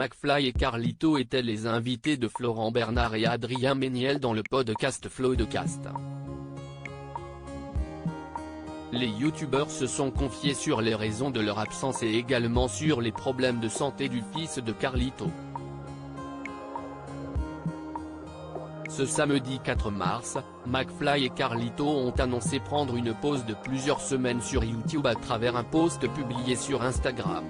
McFly et Carlito étaient les invités de Florent Bernard et Adrien Méniel dans le podcast Floodcast. Les youtubeurs se sont confiés sur les raisons de leur absence et également sur les problèmes de santé du fils de Carlito. Ce samedi 4 mars, McFly et Carlito ont annoncé prendre une pause de plusieurs semaines sur YouTube à travers un post publié sur Instagram.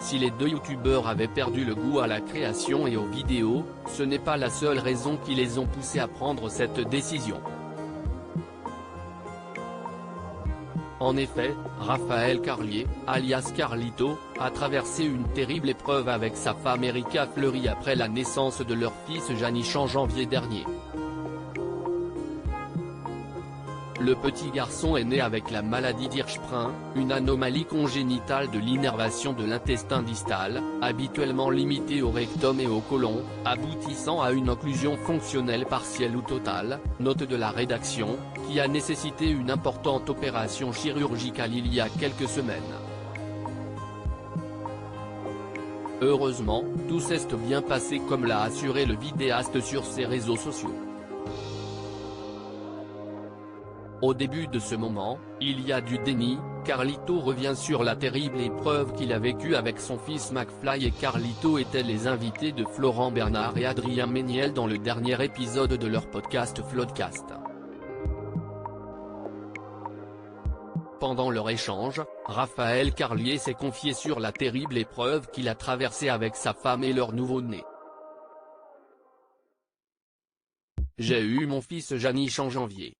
Si les deux youtubeurs avaient perdu le goût à la création et aux vidéos, ce n'est pas la seule raison qui les ont poussés à prendre cette décision. En effet, Raphaël Carlier, alias Carlito, a traversé une terrible épreuve avec sa femme Erika Fleury après la naissance de leur fils Janisch en janvier dernier. Le petit garçon est né avec la maladie d'Hirschsprung, une anomalie congénitale de l'innervation de l'intestin distal, habituellement limitée au rectum et au côlon, aboutissant à une occlusion fonctionnelle partielle ou totale, note de la rédaction, qui a nécessité une importante opération chirurgicale il y a quelques semaines. Heureusement, tout s'est bien passé comme l'a assuré le vidéaste sur ses réseaux sociaux. Au début de ce moment, il y a du déni, Carlito revient sur la terrible épreuve qu'il a vécue avec son fils McFly et Carlito étaient les invités de Florent Bernard et Adrien Méniel dans le dernier épisode de leur podcast Floodcast. Pendant leur échange, Raphaël Carlier s'est confié sur la terrible épreuve qu'il a traversée avec sa femme et leur nouveau-né. « J'ai eu mon fils Janisch en janvier.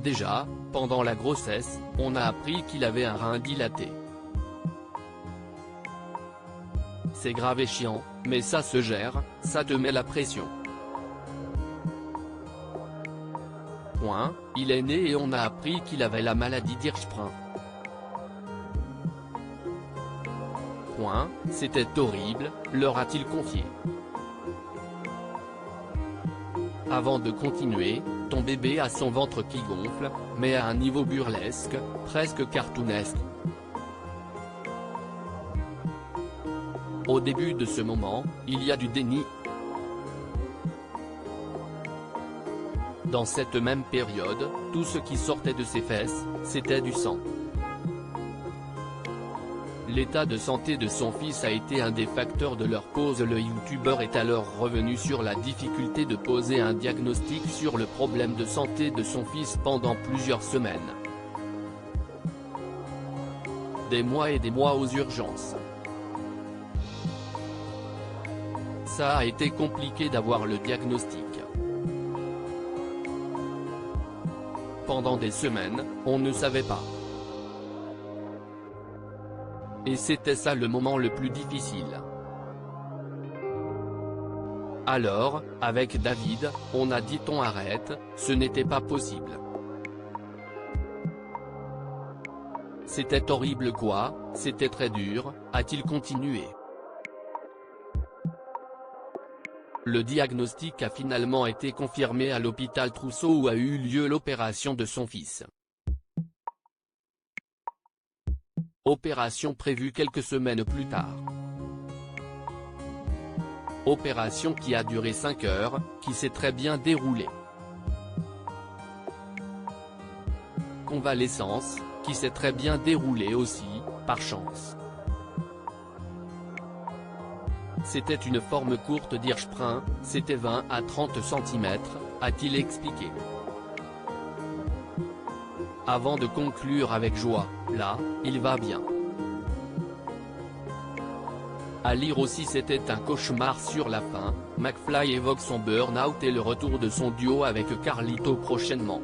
Déjà, pendant la grossesse, on a appris qu'il avait un rein dilaté. C'est grave et chiant, mais ça se gère, ça te met la pression. Il est né et on a appris qu'il avait la maladie d'Hirschsprung. C'était horrible, leur a-t-il confié. Avant de continuer, ton bébé a son ventre qui gonfle, mais à un niveau burlesque, presque cartoonesque. Au début de ce moment, il y a du déni. Dans cette même période, tout ce qui sortait de ses fesses, c'était du sang. L'état de santé de son fils a été un des facteurs de leur pause. Le youtubeur est alors revenu sur la difficulté de poser un diagnostic sur le problème de santé de son fils pendant plusieurs semaines. Des mois et des mois aux urgences. Ça a été compliqué d'avoir le diagnostic. Pendant des semaines, on ne savait pas. Et c'était ça le moment le plus difficile. Alors, avec David, on a dit on arrête, ce n'était pas possible. C'était horrible quoi, c'était très dur, a-t-il continué. Le diagnostic a finalement été confirmé à l'hôpital Trousseau où a eu lieu l'opération de son fils. Opération prévue quelques semaines plus tard. Opération qui a duré 5 heures, qui s'est très bien déroulée. Convalescence, qui s'est très bien déroulée aussi, par chance. C'était une forme courte d'Hirschsprung, c'était 20 à 30 cm, a-t-il expliqué. Avant de conclure avec joie, là, il va bien. À lire aussi c'était un cauchemar sur la fin, McFly évoque son burn-out et le retour de son duo avec Carlito prochainement.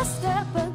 Step